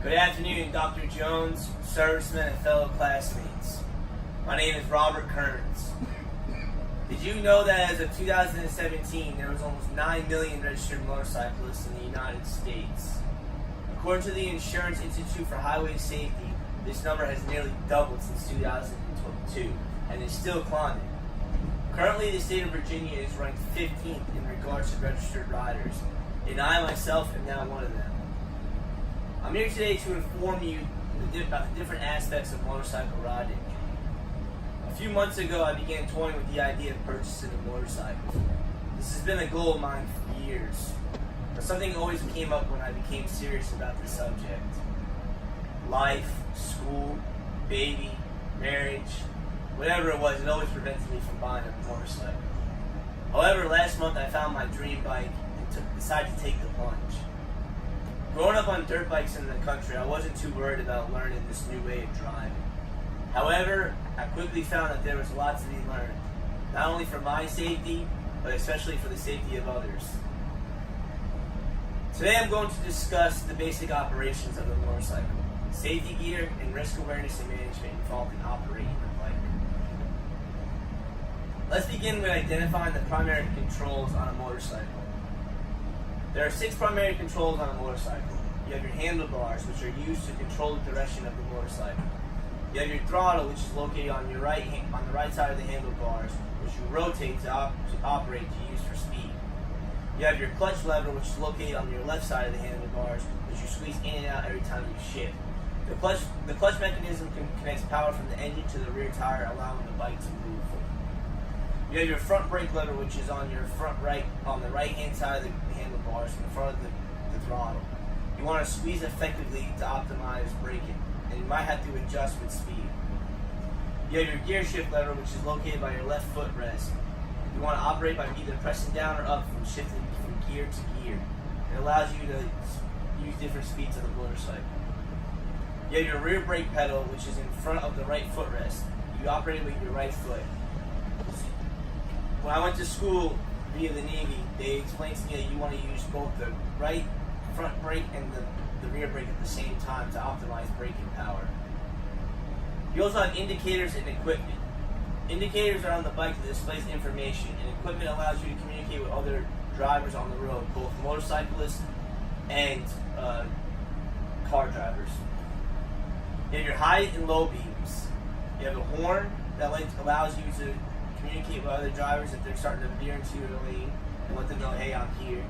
Good afternoon, Dr. Jones, servicemen, and fellow classmates. My name is Robert Kearns. Did you know that as of 2017, there was almost 9 million registered motorcyclists in the United States? According to the Insurance Institute for Highway Safety, this number has nearly doubled since 2002 and is still climbing. Currently, the state of Virginia is ranked 15th in regards to registered riders, and I myself am now one of them. I'm here today to inform you about the different aspects of motorcycle riding. A few months ago, I began toying with the idea of purchasing a motorcycle. This has been a goal of mine for years, but something always came up when I became serious about the subject. Life, school, baby, marriage, whatever it was, it always prevented me from buying a motorcycle. However, last month I found my dream bike and decided to take the plunge. Growing up on dirt bikes in the country, I wasn't too worried about learning this new way of driving. However, I quickly found that there was a lot to be learned, not only for my safety, but especially for the safety of others. Today I'm going to discuss the basic operations of the motorcycle, safety gear, and risk awareness and management involved in operating the bike. Let's begin with identifying the primary controls on a motorcycle. There are 6 primary controls on a motorcycle. You have your handlebars, which are used to control the direction of the motorcycle. You have your throttle, which is located on your on the right side of the handlebars, which you rotate to operate to use for speed. You have your clutch lever, which is located on your left side of the handlebars, which you squeeze in and out every time you shift. The clutch mechanism connects power from the engine to the rear tire, allowing the bike to move. You have your front brake lever, which is on your on the right-hand side of the handlebars in front of the throttle. You want to squeeze effectively to optimize braking, and you might have to adjust with speed. You have your gear shift lever, which is located by your left footrest. You want to operate by either pressing down or up from shifting from gear to gear. It allows you to use different speeds of the motorcycle. You have your rear brake pedal, which is in front of the right footrest. You operate with your right foot. When I went to school via the Navy, they explained to me that you want to use both the right front brake and the rear brake at the same time to optimize braking power. You also have indicators and equipment. Indicators are on the bike that displays information, and equipment allows you to communicate with other drivers on the road, both motorcyclists and car drivers. You have your high and low beams. You have a horn that allows you to communicate with other drivers if they're starting to veer into your lane and let them know, hey, I'm here.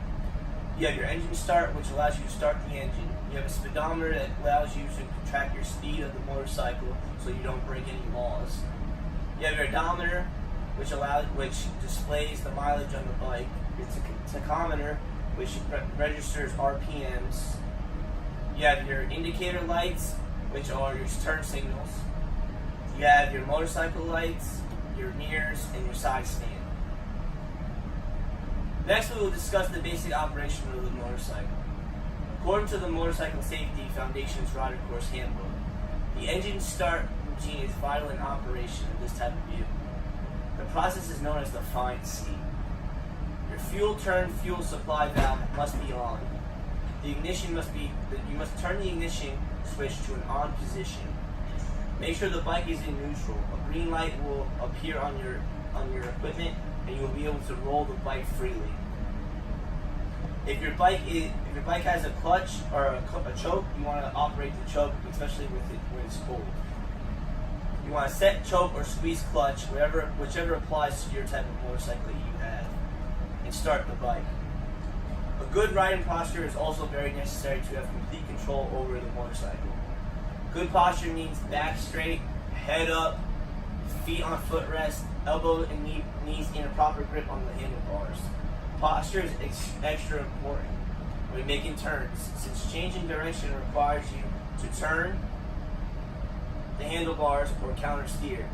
You have your engine start, which allows you to start the engine. You have a speedometer that allows you to track your speed of the motorcycle so you don't break any laws. You have your odometer, which displays the mileage on the bike. Your tachometer, which registers RPMs. You have your indicator lights, which are your turn signals. You have your motorcycle lights, your mirrors, and your side stand. Next, we will discuss the basic operation of the motorcycle. According to the Motorcycle Safety Foundation's Rider Course Handbook, the engine start routine is vital in operation of this type of vehicle. The process is known as the find seat. Your fuel supply valve must be on. You must turn the ignition switch to an on position. Make sure the bike is in neutral. A green light will appear on your equipment, and you will be able to roll the bike freely. If your bike has a clutch or a choke, you want to operate the choke, especially when it's cold. You want to set choke or squeeze clutch, whichever applies to your type of motorcycle that you have, and start the bike. A good riding posture is also very necessary to have complete control over the motorcycle. Good posture means back straight, head up, feet on footrest, elbows and knees in a proper grip on the handlebars. Posture is extra important when making turns, since changing direction requires you to turn the handlebars or counter steer.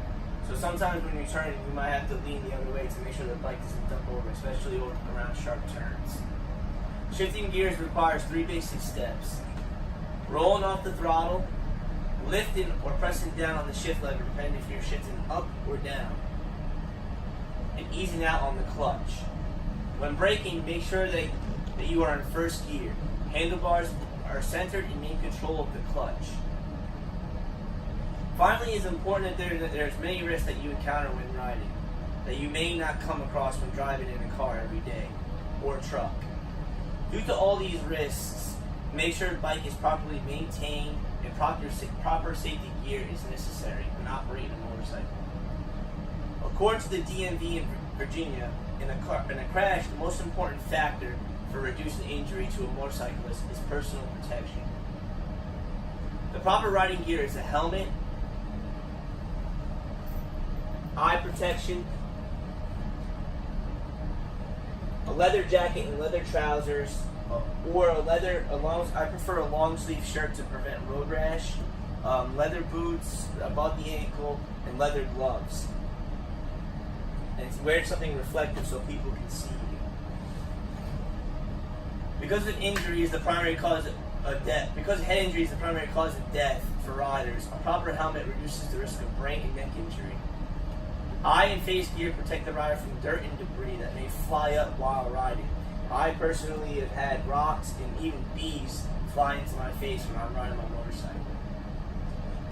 So sometimes when you're turning, you might have to lean the other way to make sure the bike doesn't dump over, especially around sharp turns. Shifting gears requires 3 basic steps: rolling off the throttle, lifting or pressing down on the shift lever, depending if you're shifting up or down, and easing out on the clutch. When braking, make sure that you are in first gear. Handlebars are centered and in control of the clutch. Finally, it's important that there's many risks that you encounter when riding that you may not come across when driving in a car every day or a truck. Due to all these risks, make sure the bike is properly maintained and proper safety gear is necessary when operating a motorcycle. According to the DMV in Virginia, in a crash, the most important factor for reducing injury to a motorcyclist is personal protection. The proper riding gear is a helmet, eye protection, a leather jacket and leather trousers, or I prefer a long sleeve shirt to prevent road rash, leather boots above the ankle, and leather gloves. And wear something reflective so people can see you. Because head injury is the primary cause of death for riders, a proper helmet reduces the risk of brain and neck injury. Eye and face gear protect the rider from dirt and debris that may fly up while riding. I personally have had rocks and even bees fly into my face when I'm riding my motorcycle.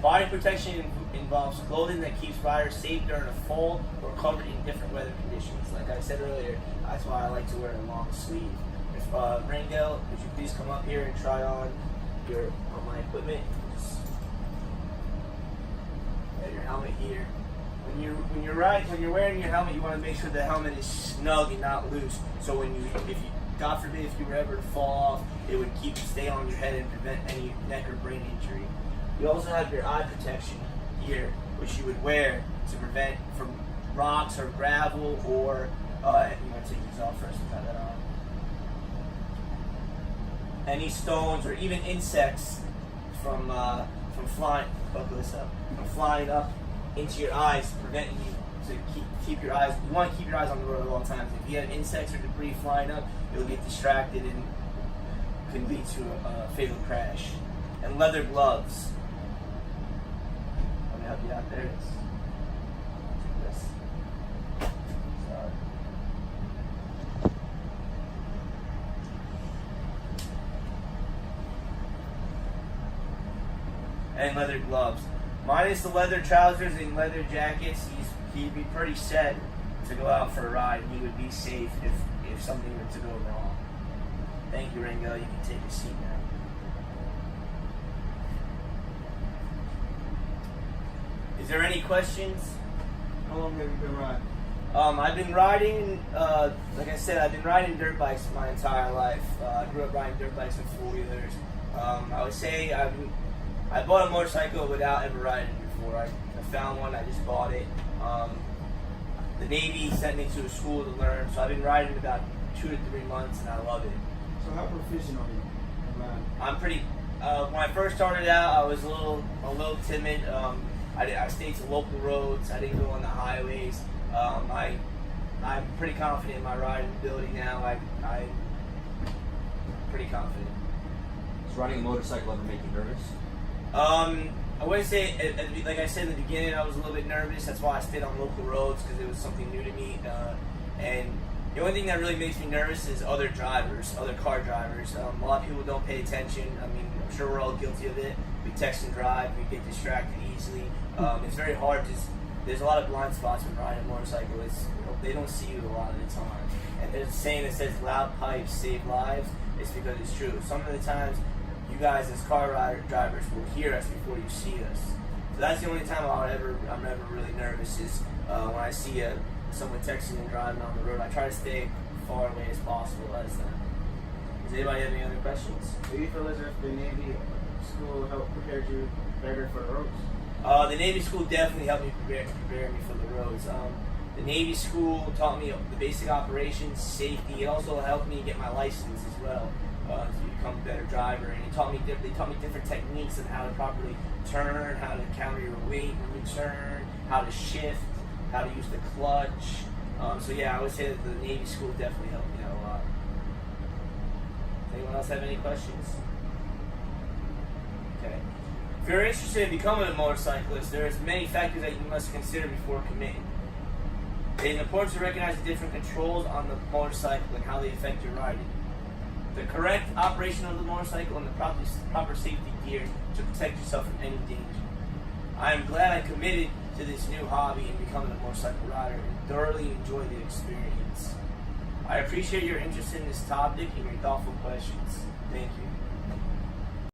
Body protection involves clothing that keeps riders safe during a fall or covered in different weather conditions. Like I said earlier, that's why I like to wear a long sleeve. If Rangel, would you please come up here and try on my equipment? Just have your helmet here. When you're wearing your helmet, you want to make sure the helmet is snug and not loose. So God forbid, if you were ever to fall off, it would stay on your head and prevent any neck or brain injury. You also have your eye protection here, which you would wear to prevent from rocks or gravel or you want to take these off first and try that on. Any stones or even insects from flying. Buckle this up. From flying up into your eyes, preventing you to keep your eyes. You want to keep your eyes on the road at all times. If you have insects or debris flying up, you'll get distracted and can lead to a fatal crash. And leather gloves. Let me help you out. There it is. Take this. Sorry. And leather gloves. Minus the leather trousers and leather jackets, he'd be pretty set to go out for a ride, and he would be safe if something were to go wrong. Thank you, Rangel. You can take a seat now. Is there any questions? How long have you been riding? I've been riding, like I said, I've been riding dirt bikes my entire life. I grew up riding dirt bikes and four-wheelers. I would say I bought a motorcycle without ever riding it before. I found one, I just bought it. The Navy sent me to a school to learn, so I've been riding about 2 to 3 months, and I love it. So how proficient are you? I'm pretty. When I first started out, I was a little timid. I stayed to local roads. I didn't go on the highways. I'm pretty confident in my riding ability now. I'm pretty confident. Does riding a motorcycle ever make you nervous? I wouldn't say, like I said in the beginning, I was a little bit nervous. That's why I stayed on local roads, because it was something new to me. And the only thing that really makes me nervous is other car drivers. A lot of people don't pay attention. I mean, I'm sure we're all guilty of it. We text and drive, we get distracted easily. It's very hard there's a lot of blind spots when riding a motorcycle. They don't see you a lot of the time. And there's a saying that says loud pipes save lives. It's because it's true. Some of the times, you guys as car drivers will hear us before you see us. So that's the only time I'm ever really nervous is when I see someone texting and driving on the road. I try to stay far away as possible as them. Does anybody have any other questions? Do you feel as if the Navy school helped prepare you better for the roads? The Navy school definitely helped me prepare me for the roads. The Navy school taught me the basic operations, safety. It also helped me get my license as well. To become a better driver, and they taught me different techniques of how to properly turn, how to counter your weight when you turn, how to shift, how to use the clutch. So yeah, I would say that the Navy school definitely helped me out a lot. Does anyone else have any questions? Okay. If you're interested in becoming a motorcyclist, there's many factors that you must consider before committing. It is important to recognize the different controls on the motorcycle and how they affect your riding. the correct operation of the motorcycle, and the proper safety gear to protect yourself from any danger. I am glad I committed to this new hobby and becoming a motorcycle rider and thoroughly enjoy the experience. I appreciate your interest in this topic and your thoughtful questions. Thank you.